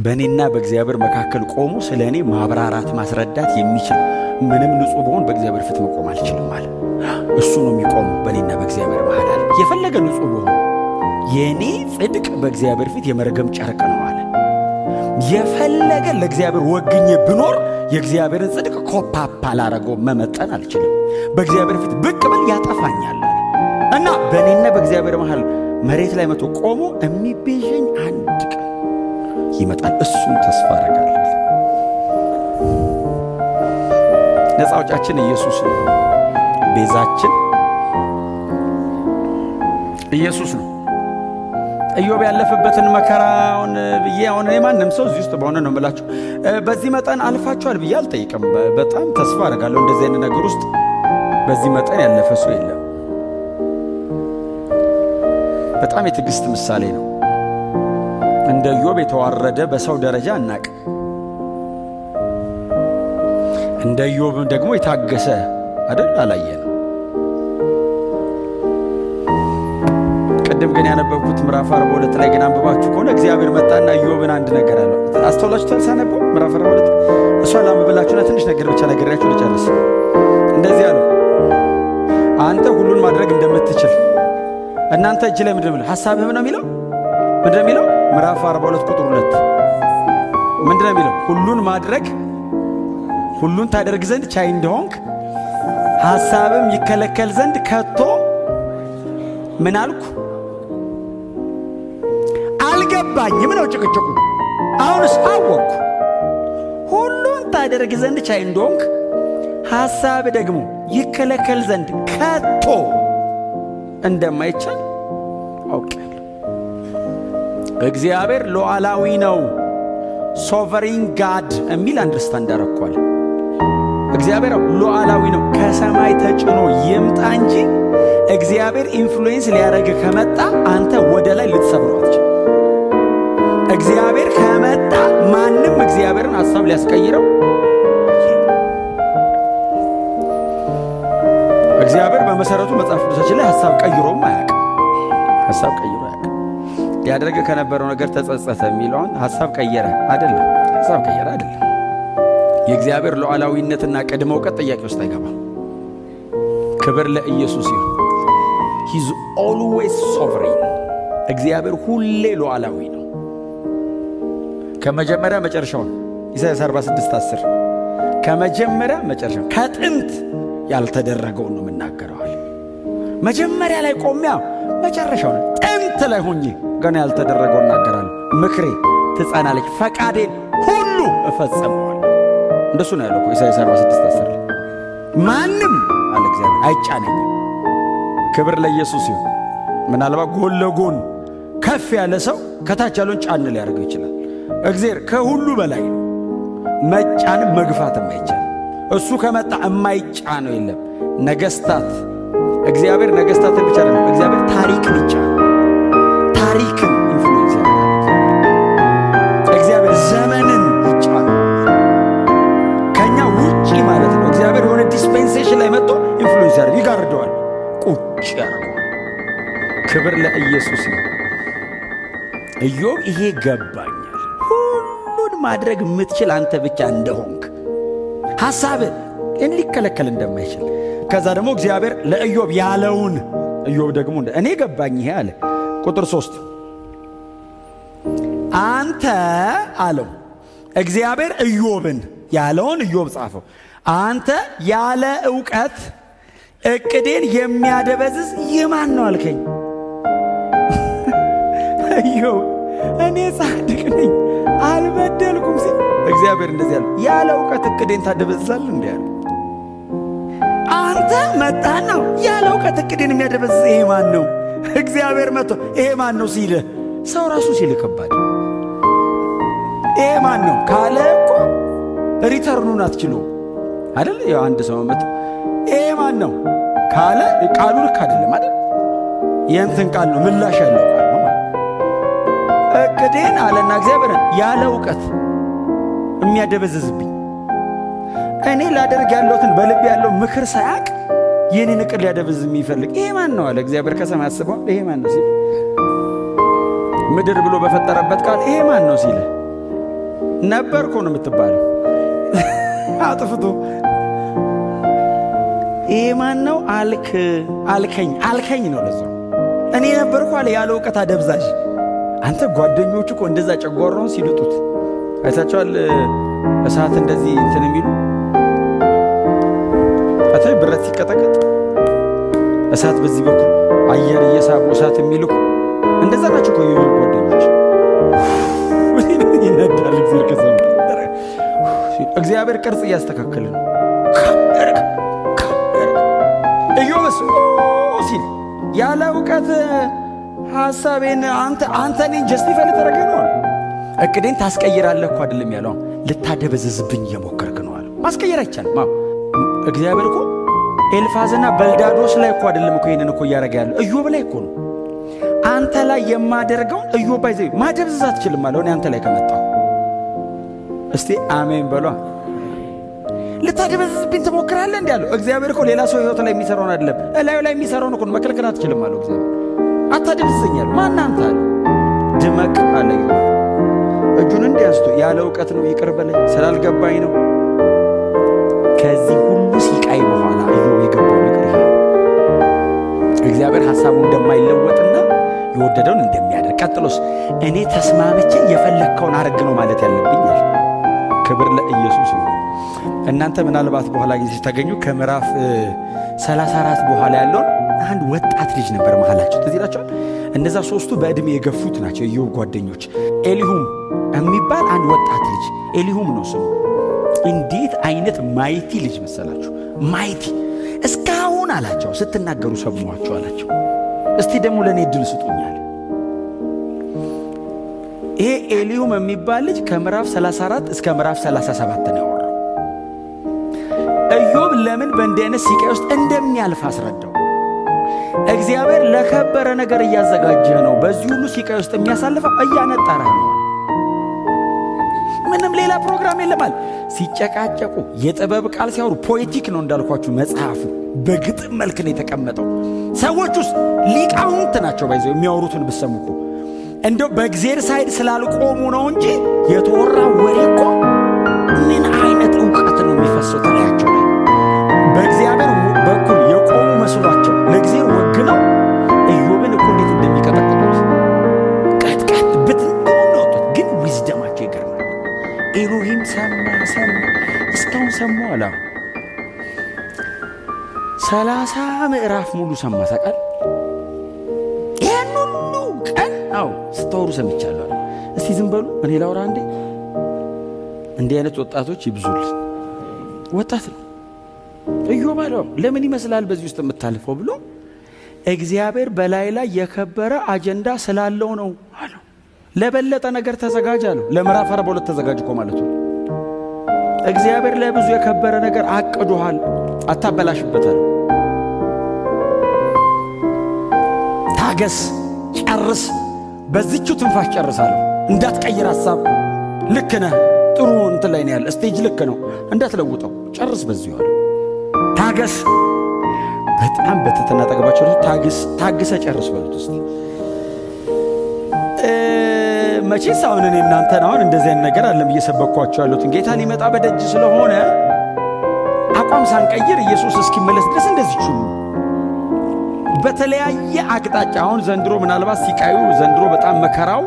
በእኔና በእግዚአብሔር መካከል ቆሞ ስለ እኔ ማብራራት ማስረዳት የሚችል ምንም ንጹሕ ብሆን በእግዚአብሔር ፊት መቆም አልችልም አለ። እሱ ነው የሚቆመው በእኔና በእግዚአብሔር መሃል አለ። የፈለገ ንጹሕ ብሆን የእኔ ጽድቅ በእግዚአብሔር ፊት የመርገም ጨርቅ ነው አለ። የፈለገ ለእግዚአብሔር ወግኜ ብኖር የእግዚአብሔርን ጽድቅ ኮፓፓ ላረገው መመጠን አልችልም። በእግዚአብሔር ፊት ብቅ ብል ያጠፋኛል አለ እና በእኔና በእግዚአብሔር መሃል መሬት ላይ መቶ ቆሞ የሚቤዠኝ አንድ ቀን ይመጣል። እሱን ተስፋ አደርጋለሁ። ነፃ አውጫችን ኢየሱስ ነው። ቤዛችን ኢየሱስ ነው። ኢዮብ ያለፈበትን መከራውን ብዬ አሁን ማንም ሰው እዚህ ውስጥ በሆነ ነው የምላችሁ በዚህ መጠን አልፋችኋል ብዬ አልጠይቅም። በጣም ተስፋ አደርጋለሁ እንደዚህ አይነት ነገር ውስጥ በዚህ መጠን ያለፈ ሰው የለም። በጣም የትዕግስት ምሳሌ ነው። እንደ ኢዮብ የተዋረደ በሰው ደረጃ አናቅ። እንደ ኢዮብ ደግሞ የታገሰ አይደል አላየን። ቅድም ግን ያነበብኩት ምዕራፍ 42 ላይ ግን አንብባችሁ ከሆነ እግዚአብሔር መጣና ኢዮብን አንድ ነገር አለው። አስተውላችኋል? ሳነበው ምዕራፍ 42 እሷ ላንብብላችሁና ትንሽ ነገር ብቻ ነግሬያችሁ ልጨርስ። እንደዚህ አለው፣ አንተ ሁሉን ማድረግ እንደምትችል እናንተ እጅ ላይ ምንድነው ሐሳብህ ነው የሚለው? ምንድነው የሚለው? ምዕራፍ 42 ቁጥር 2 ምንድነው የሚለው? ሁሉን ማድረግ ሁሉን ታደርግ ዘንድ ቻይ እንደሆንክ ሐሳብም ይከለከል ዘንድ ከቶ ምን አልኩ? አልገባኝም ነው ጭቅጭቁ። አሁንስ አወቅኩ። ሁሉን ታደርግ ዘንድ ቻይ እንደሆንክ ሐሳብ ደግሞ ይከለከል ዘንድ ከቶ እንደማይቻል አውቃለሁ። እግዚአብሔር ሉዓላዊ ነው። ሶቨሪን ጋድ የሚል አንደርስታንድ አደረኳል። እግዚአብሔር ሉዓላዊ ነው። ከሰማይ ተጭኖ ይምጣ እንጂ እግዚአብሔር ኢንፍሉዌንስ ሊያደርግ ከመጣ አንተ ወደ ላይ ልትሰብረው አትችልም። እግዚአብሔር ከመጣ ማንም እግዚአብሔርን ሐሳብ ሊያስቀይረው። እግዚአብሔር በመሰረቱ መጽሐፍ ቅዱሳችን ላይ ሐሳብ ቀይሮም አያውቅም። ሐሳብ ቀይሮ አያውቅም። ሊያደርግ ከነበረው ነገር ተጸጸተ የሚለውን ሐሳብ ቀየረ አይደለም። ሐሳብ ቀየረ አይደለም። የእግዚአብሔር ሉዓላዊነትና ቅድመ እውቀት ጥያቄ ውስጥ አይገባም። ክብር ለኢየሱስ ይሁን። ሂዝ ኦልዌይስ ሶቨሪን። እግዚአብሔር ሁሌ ሉዓላዊ ነው። ከመጀመሪያ መጨረሻው ኢሳይያስ 46:10 ከመጀመሪያ መጨረሻው ከጥንት ያልተደረገውን ነው የምናገረዋል። መጀመሪያ ላይ ቆሚያ መጨረሻው ነው። ጥንት ላይ ሆኜ ገና ያልተደረገውን እናገራለሁ። ምክሬ ትጸናለች፣ ፈቃዴን ሁሉ እፈጽመዋለሁ። እንደሱ ነው ያለው ኢሳይያስ 46:10 ማንም አለ እግዚአብሔር አይጫነኝም። ክብር ለኢየሱስ ይሁን። ምናልባት ጎን ለጎን ከፍ ያለ ሰው ከታች ያለውን ጫን ሊያደርገው ይችላል። እግዚአብሔር ከሁሉ በላይ ነው። መጫንም መግፋትም አይቻልም። እሱ ከመጣ የማይጫነው የለም። ነገስታት እግዚአብሔር ነገስታትን ብቻ አይደለም፣ እግዚአብሔር ታሪክን ይጫናል። ታሪክን ኢንፍሉዌንስ ያደርጋል። እግዚአብሔር ዘመንን ይጫናል። ከኛ ውጪ ማለት ነው። እግዚአብሔር የሆነ ዲስፔንሴሽን ላይ መጥቶ ኢንፍሉዌንስ ያደርጋል፣ ይጋርደዋል፣ ቁጭ ያደርገዋል። ክብር ለኢየሱስ ነው። ኢዮብ ይሄ ገባኛል። ሁሉን ማድረግ የምትችል አንተ ብቻ እንደሆንክ ሐሳብ ሊከለከል እንደማይችል ከዛ ደግሞ እግዚአብሔር ለኢዮብ ያለውን ኢዮብ ደግሞ እኔ ገባኝ ይሄ አለ። ቁጥር 3 አንተ አለው እግዚአብሔር ኢዮብን ያለውን ኢዮብ ጻፈው። አንተ ያለ ዕውቀት ዕቅዴን የሚያደበዝዝ የማን ነው አልከኝ? ኢዮብ እኔ ጻድቅ ነኝ አልበደልኩም ሲል እግዚአብሔር እንደዚህ ያለ ያለ ዕውቀት ዕቅዴን ታደበዝዛለህ እንዴ አለ። አንተ መጣና ያለ ዕውቀት ዕቅዴን የሚያደበዝዝ ይሄ ማን ነው? እግዚአብሔር መጥቶ ይሄ ማን ነው ሲል ሰው ራሱ ሲል ከባድ ይሄ ማን ነው ካለ እኮ ሪተርኑን አትችሉ አይደል? ያው አንድ ሰው መጥቶ ይሄ ማን ነው ካለ ቃሉ ልክ አይደለም አይደል? የእንትን ቃል ነው ምላሽ ያለው ቃል ነው። ዕቅዴን አለና እግዚአብሔር ያለ ዕውቀት የሚያደበዝዝብኝ እኔ ላደርግ ያለሁትን በልብ ያለው ምክር ሳያቅ የኔን ዕቅድ ሊያደበዝዝ የሚፈልግ ይሄ ማን ነው አለ እግዚአብሔር። ከሰማይ አስበው ይሄ ማን ነው ሲል ምድር ብሎ በፈጠረበት ቃል ይሄ ማን ነው ሲል ነበርኩ ነው የምትባለው። አጥፍቶ ይሄ ማን ነው አልከኝ ነው ለዛው እኔ ነበርኩ አለ ያለ እውቀት አደብዛዥ። አንተ ጓደኞቹ እኮ እንደዛ ጨጓራውን ሲልጡት አይታቸዋል። እሳት እንደዚህ እንትን የሚሉ አታይ ብረት ሲቀጠቀጥ እሳት በዚህ በኩል አየር እየሳቡ እሳት የሚልኩ እንደዛ ናቸው እኮ የኢዮብ ጓደኞች። ይነዳል እግዚአብሔር ቅርጽ እያስተካከለ ነው። ኢዮብስ ሲል ያለ እውቀት ሐሳቤን አንተ እኔን ጀስቲፋይ ልታደርገኝ ነው አለ። እቅዴን ታስቀይራለህ እኮ አይደለም ያለው፣ ልታደበዘዝብኝ እየሞከርክ ነው አለ። ማስቀየር አይቻልም። እግዚአብሔር እኮ ኤልፋዝና በልዳዶስ ላይ እኮ አይደለም እኮ ይሄንን እኮ እያደረገ ያለው ኢዮብ ላይ እኮ ነው። አንተ ላይ የማደርገውን ኢዮብ ባይዘ ማደብዘዝ አትችልም አለው። እኔ አንተ ላይ ከመጣሁ እስቲ አሜን በሏ። ልታደበዝዝብኝ ትሞክራለህ እንዴ አለው። እግዚአብሔር እኮ ሌላ ሰው ህይወት ላይ የሚሰራውን አይደለም እላዩ ላይ የሚሰራውን እኮ መከልከል አትችልም አለው። እግዚአብሔር አታደብዝዘኛል ማን አንተ አለ። ድመቅ አለ ኢዮብ እጁን እንዲያስቶ ያለ እውቀት ነው ይቅር በለኝ ስላልገባኝ ነው። ከዚህ ሁሉ ሲቃይ በኋላ ኢዮብ የገባው ነገር ይሄ እግዚአብሔር ሐሳቡ እንደማይለወጥና የወደደውን እንደሚያደርግ። ቀጥሎስ እኔ ተስማምቼ የፈለግከውን አረግ ነው ማለት ያለብኛል። ክብር ለኢየሱስ ነው። እናንተ ምናልባት በኋላ ጊዜ ታገኙ ከምዕራፍ 34 በኋላ ያለውን አንድ ወጣት ልጅ ነበር መሃላቸው። ትዝ ይላችኋል። እነዛ ሶስቱ በእድሜ የገፉት ናቸው የኢዮብ ጓደኞች። ኤሊሁም የሚባል አንድ ወጣት ልጅ ኤሊሁም ነው ስሙ። እንዴት አይነት ማይቲ ልጅ መሰላችሁ! ማይቲ እስካሁን አላቸው ስትናገሩ ሰማኋቸው አላቸው። እስቲ ደግሞ ለእኔ እድል ስጡኛል። ይሄ ኤሊሁም የሚባል ልጅ ከምዕራፍ 34 እስከ ምዕራፍ 37 ነው ያወራው። ኢዮብ ለምን በእንዲህ አይነት ሲቃይ ውስጥ እንደሚያልፍ አስረዳው። እግዚአብሔር ለከበረ ነገር እያዘጋጀህ ነው። በዚህ ሁሉ ሲቃይ ውስጥ የሚያሳልፈው እያነጠረህ ነው። ምንም ሌላ ፕሮግራም የለማል። ሲጨቃጨቁ የጥበብ ቃል ሲያወሩ ፖኤቲክ ነው እንዳልኳችሁ መጽሐፉ በግጥም መልክ ነው የተቀመጠው። ሰዎች ውስጥ ሊቃውንት ናቸው ባይዘው የሚያወሩትን ብሰሙ እኮ እንደው በእግዚአብሔር ሳይድ ስላልቆሙ ነው እንጂ የተወራ ወሬ እኮ ምን አይነት ዕውቀት ነው የሚፈሰው ተላያቸው ላይ በእግዚአብሔር በኩል የቆሙ መስሏቸው ለእግዚአብሔር ወግነው ኢዮብን እኮ እንዴት እንደሚቀጠቅጡት ቀጥቀጥ ብትንወጡት ግን ዊዝደማቸው ይገርማል። ኤሎሂም ሰማ እስካሁን ሰማ አላ 30 ምዕራፍ ሙሉ ሰማ ታውቃል። ይህን ሁሉ ቀን ስታወሩ ሰምቻለሁ። እስቲ ዝም በሉ እኔ ላውራ እንዴ። እንዲህ አይነት ወጣቶች ይብዙልን። ወጣት ነው ኢዮብ አለው። ለምን ይመስላል በዚህ ውስጥ የምታልፈው ብሎ እግዚአብሔር በላይ ላይ የከበረ አጀንዳ ስላለው ነው አለው። ለበለጠ ነገር ተዘጋጅ አለው። ለምዕራፍ 42 ተዘጋጅ እኮ ማለት ነው። እግዚአብሔር ለብዙ የከበረ ነገር አቅዶሃል፣ አታበላሽበታል። ታገስ፣ ጨርስ፣ በዚህችው ትንፋሽ ጨርሳለሁ። እንዳትቀይር ሐሳብ። ልክ ነህ፣ ጥሩ እንትን ላይ ነው ያለ ስቴጅ ልክ ነው፣ እንዳትለውጠው፣ ጨርስ በዚሁ አለ። ታገስ። በጣም በትህትና ጠግባቸው ታግሰ ጨርስ በሉት እስቲ። መቼስ አሁን እኔ እናንተን አሁን እንደዚህ አይነት ነገር አለም እየሰበኳቸው ያሉትን ጌታ ሊመጣ በደጅ ስለሆነ አቋም ሳንቀይር ኢየሱስ እስኪመለስ ድረስ እንደዚህ ችሉ በተለያየ አቅጣጫ። አሁን ዘንድሮ ምናልባት ሲቃዩ ዘንድሮ በጣም መከራው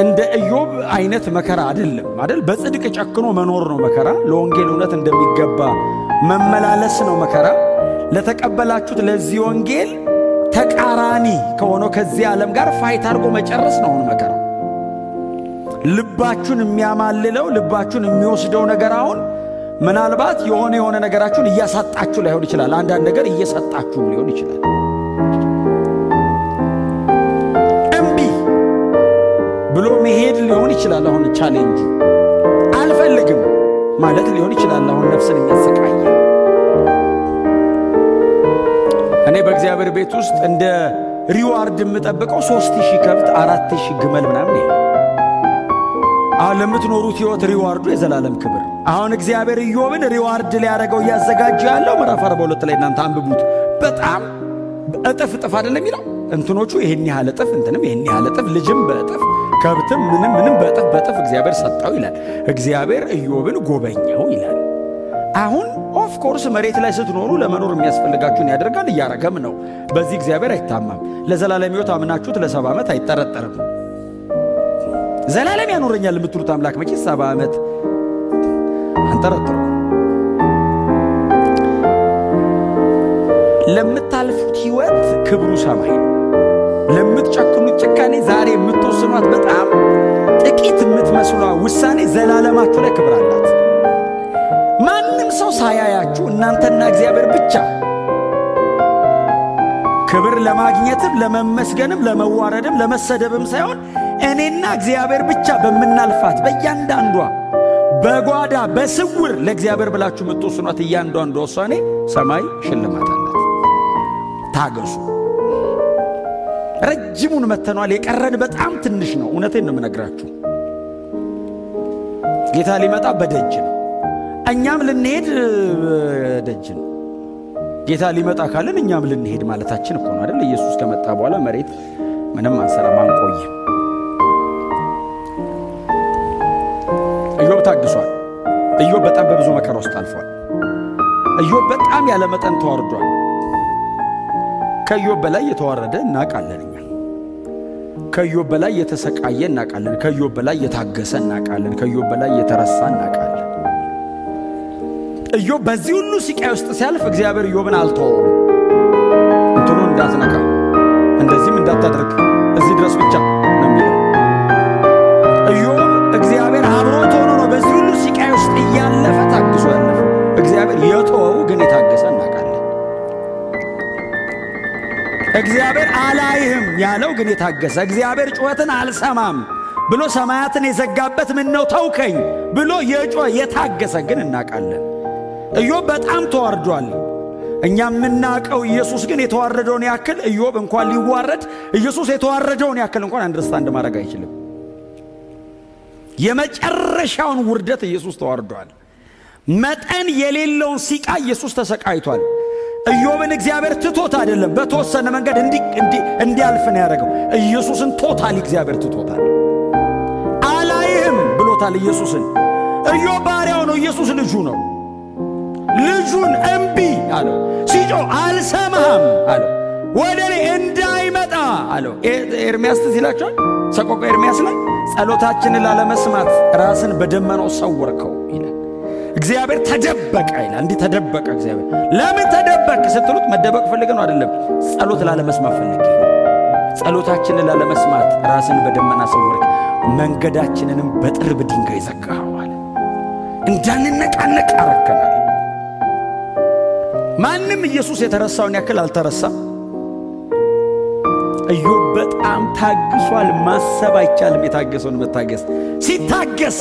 እንደ ኢዮብ አይነት መከራ አይደለም አይደል? በጽድቅ ጨክኖ መኖር ነው መከራ። ለወንጌል እውነት እንደሚገባ መመላለስ ነው መከራ። ለተቀበላችሁት ለዚህ ወንጌል ተቃራኒ ከሆነው ከዚህ ዓለም ጋር ፋይት አድርጎ መጨረስ ነው አሁን መከራ። ልባችሁን የሚያማልለው ልባችሁን የሚወስደው ነገር አሁን ምናልባት የሆነ ነገራችሁን እያሳጣችሁ ላይሆን ይችላል። አንዳንድ ነገር እየሰጣችሁም ሊሆን ይችላል። እምቢ ብሎ መሄድ ሊሆን ይችላል። አሁን ቻሌንጁ አልፈልግም ማለት ሊሆን ይችላል። አሁን ነፍስን የሚያሰቃየ እኔ በእግዚአብሔር ቤት ውስጥ እንደ ሪዋርድ የምጠብቀው 3000 ከብት 4000 ግመል ምናምን ይሄ አሁን ለምትኖሩት ሕይወት ሪዋርዱ የዘላለም ክብር። አሁን እግዚአብሔር ኢዮብን ሪዋርድ ሊያደርገው እያዘጋጀ ያለው ምዕራፍ 42 ላይ እናንተ አንብቡት። በጣም እጥፍ አይደለም የሚለው እንትኖቹ ይሄን ያህል እጥፍ እንትንም ይሄን ያህል እጥፍ ልጅም በእጥፍ ከብትም ምንም በጥፍ እግዚአብሔር ሰጠው ይላል። እግዚአብሔር ኢዮብን ጎበኘው ይላል። አሁን ኦፍ ኮርስ መሬት ላይ ስትኖሩ ለመኖር የሚያስፈልጋችሁን ያደርጋል፣ እያረገም ነው። በዚህ እግዚአብሔር አይታማም። ለዘላለም ሕይወት አምናችሁት ለ70 ዓመት አይጠረጠርም። ዘላለም ያኖረኛል የምትሉት አምላክ መቼ 70 ዓመት አንጠረጥሩ። ለምታልፉት ሕይወት ክብሩ ሰማይ ነው። ለምትጨክኑት ጭካኔ ዛሬ የምትወስኗት በጣም ጥቂት የምትመስሏ ውሳኔ ዘላለማችሁ ላይ ክብር አላት። ማንም ሰው ሳያያችሁ እናንተና እግዚአብሔር ብቻ ክብር ለማግኘትም ለመመስገንም ለመዋረድም ለመሰደብም ሳይሆን እኔና እግዚአብሔር ብቻ በምናልፋት በእያንዳንዷ በጓዳ በስውር ለእግዚአብሔር ብላችሁ የምትወስኗት እያንዳንዷ ውሳኔ ሰማይ ሽልማት አላት። ታገሱ። ረጅሙን መተኗል። የቀረን በጣም ትንሽ ነው። እውነቴን ነው የምነግራችሁ። ጌታ ሊመጣ በደጅ ነው። እኛም ልንሄድ ደጅ ነው። ጌታ ሊመጣ ካለን እኛም ልንሄድ ማለታችን እኮ ነው አይደል? ኢየሱስ ከመጣ በኋላ መሬት ምንም አንሰራም፣ አንቆይም። ኢዮብ ታግሷል። ኢዮብ በጣም በብዙ መከራ ውስጥ አልፏል። ኢዮብ በጣም ያለ መጠን ተዋርዷል። ከኢዮብ በላይ የተዋረደ እናውቃለን። እኛ ከኢዮብ በላይ የተሰቃየ እናውቃለን። ከኢዮብ በላይ የታገሰ እናውቃለን። ከኢዮብ በላይ የተረሳ እናውቃለን። ኢዮብ በዚህ ሁሉ ስቃይ ውስጥ ሲያልፍ እግዚአብሔር ኢዮብን አልተወውም። እንትኑን እንዳትነካ፣ እንደዚህም እንዳታደርግ፣ እዚህ ድረስ ብቻ ነው የሚለው። ኢዮብ እግዚአብሔር አብሮት ሆኖ ነው በዚህ ሁሉ ስቃይ ውስጥ እያለፈ ታግሶ ያለፈው። እግዚአብሔር የተወው ግን የታገሰ እናውቃለን። እግዚአብሔር አላይህም ያለው ግን የታገሰ፣ እግዚአብሔር ጩኸትን አልሰማም ብሎ ሰማያትን የዘጋበት ምን ነው ተውከኝ ብሎ የጮኸ የታገሰ ግን እናውቃለን። ኢዮብ በጣም ተዋርዷል። እኛ የምናውቀው ኢየሱስ ግን የተዋረደውን ያክል ኢዮብ እንኳን ሊዋረድ ኢየሱስ የተዋረደውን ያክል እንኳን አንደርስታንድ ማድረግ አይችልም። የመጨረሻውን ውርደት ኢየሱስ ተዋርዷል። መጠን የሌለውን ሲቃ ኢየሱስ ተሰቃይቷል። ኢዮብን እግዚአብሔር ትቶት አይደለም፣ በተወሰነ መንገድ እንዲያልፍ ነው ያደረገው። ኢየሱስን ቶታል እግዚአብሔር ትቶታል። አላይህም ብሎታል ኢየሱስን። ኢዮብ ባሪያው ነው፣ ኢየሱስ ልጁ ነው። ልጁን እምቢ አለው። ሲጮህ አልሰማህም አለው። ወደ እኔ እንዳይመጣ አለው። ኤርምያስ ትዝ ይላችኋል። ሰቆቃወ ኤርምያስ ላይ ጸሎታችንን ላለመስማት ራስን በደመናው ሰወርከው ይላል። እግዚአብሔር ተደበቀ ይላል። እንዲህ ተደበቀ እግዚአብሔር። ለምን ተደበቅ ስትሉት መደበቅ ፈልገ ነው አይደለም፣ ጸሎት ላለመስማት ፈልጌ ነው። ጸሎታችንን ላለመስማት ራስን በደመና ሰወርከ፣ መንገዳችንንም በጥርብ ድንጋይ ዘጋኸዋል። እንዳንነቃነቅ አረከናል። ማንም ኢየሱስ የተረሳውን ያክል አልተረሳም። ኢዮብ በጣም ታግሷል። ማሰብ አይቻልም የታገሰውን መታገስ። ሲታገስ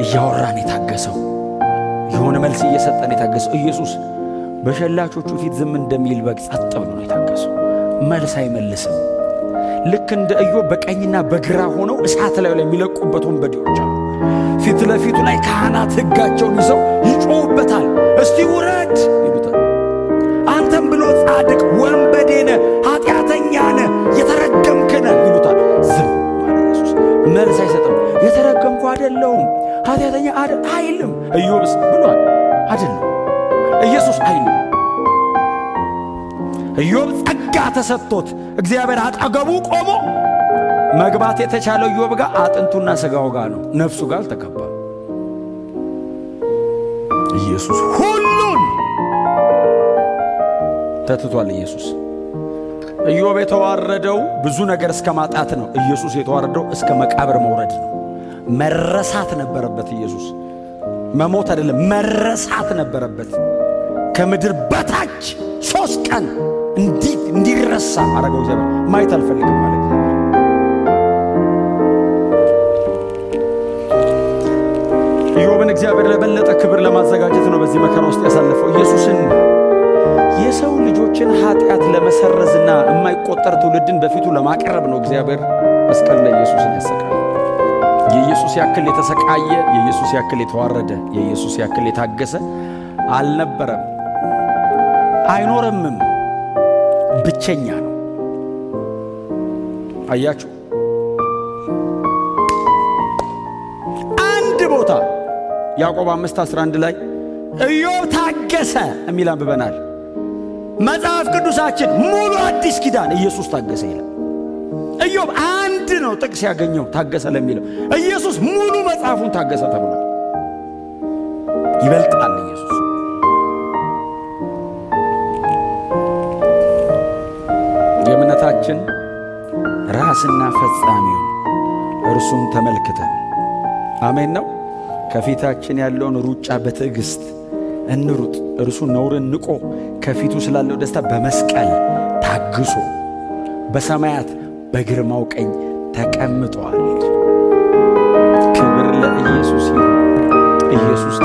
እያወራን የታገሰው የሆነ መልስ እየሰጠን የታገሰው ኢየሱስ በሸላቾቹ ፊት ዝም እንደሚል በግ ጸጥ ብሎ ነው የታገሰው። መልስ አይመልስም። ልክ እንደ ኢዮብ በቀኝና በግራ ሆነው እሳት ላይ የሚለቁበት ወንበዴዎች አሉ። ፊት ለፊቱ ላይ ካህናት ሕጋቸውን ይዘው ይጮውበታል። እስቲ ውረድ ይሉታል። አንተም ብሎ ጻድቅ ወንበዴ ነህ፣ ኃጢአተኛ ነህ፣ የተረገምክ ነህ ይሉታል። ዝም አለ ኢየሱስ። መልስ አይሰጥም። የተረገምኩ አይደለሁም ኃጢአተኛ አይልም። ኢዮብስ ብሏል አይደለም፣ ኢየሱስ አይልም። ኢዮብ ጸጋ ተሰጥቶት እግዚአብሔር አጠገቡ ቆሞ መግባት የተቻለው ኢዮብ ጋር አጥንቱና ሥጋው ጋር ነው፣ ነፍሱ ጋር አልተገባም። ኢየሱስ ሁሉን ተትቷል። ኢየሱስ ኢዮብ የተዋረደው ብዙ ነገር እስከ ማጣት ነው። ኢየሱስ የተዋረደው እስከ መቃብር መውረድ ነው። መረሳት ነበረበት። ኢየሱስ መሞት አይደለም መረሳት ነበረበት። ከምድር በታች 3 ቀን እንዲረሳ አረገው። እግዚአብሔር ማየት አልፈልግም ማለት ነው። ኢዮብን እግዚአብሔር ለበለጠ ክብር ለማዘጋጀት ነው በዚህ መከራ ውስጥ ያሳለፈው። ኢየሱስን የሰው ልጆችን ኃጢአት ለመሰረዝና የማይቆጠር ትውልድን በፊቱ ለማቅረብ ነው እግዚአብሔር መስቀል ላይ ኢየሱስን ያሰቃየ። የኢየሱስ ያክል የተሰቃየ፣ የኢየሱስ ያክል የተዋረደ፣ የኢየሱስ ያክል የታገሰ አልነበረም፣ አይኖርምም። ብቸኛ ነው። አያችሁ፣ ቦታ ያዕቆብ 5:11 ላይ ኢዮብ ታገሰ የሚል አንብበናል። መጽሐፍ ቅዱሳችን ሙሉ አዲስ ኪዳን ኢየሱስ ታገሰ ይላል። ኢዮብ አንድ ነው ጥቅስ ያገኘው ታገሰ ለሚለው። ኢየሱስ ሙሉ መጽሐፉን ታገሰ ተብሏል። ይበልጣል ኢየሱስ። የእምነታችን ራስና ፈጻሚውን እርሱን ተመልክተን አሜን ነው ከፊታችን ያለውን ሩጫ በትዕግስት እንሩጥ። እርሱ ነውርን ንቆ ከፊቱ ስላለው ደስታ በመስቀል ታግሶ በሰማያት በግርማው ቀኝ ተቀምጧል። ክብር ለኢየሱስ ይሁን። ኢየሱስ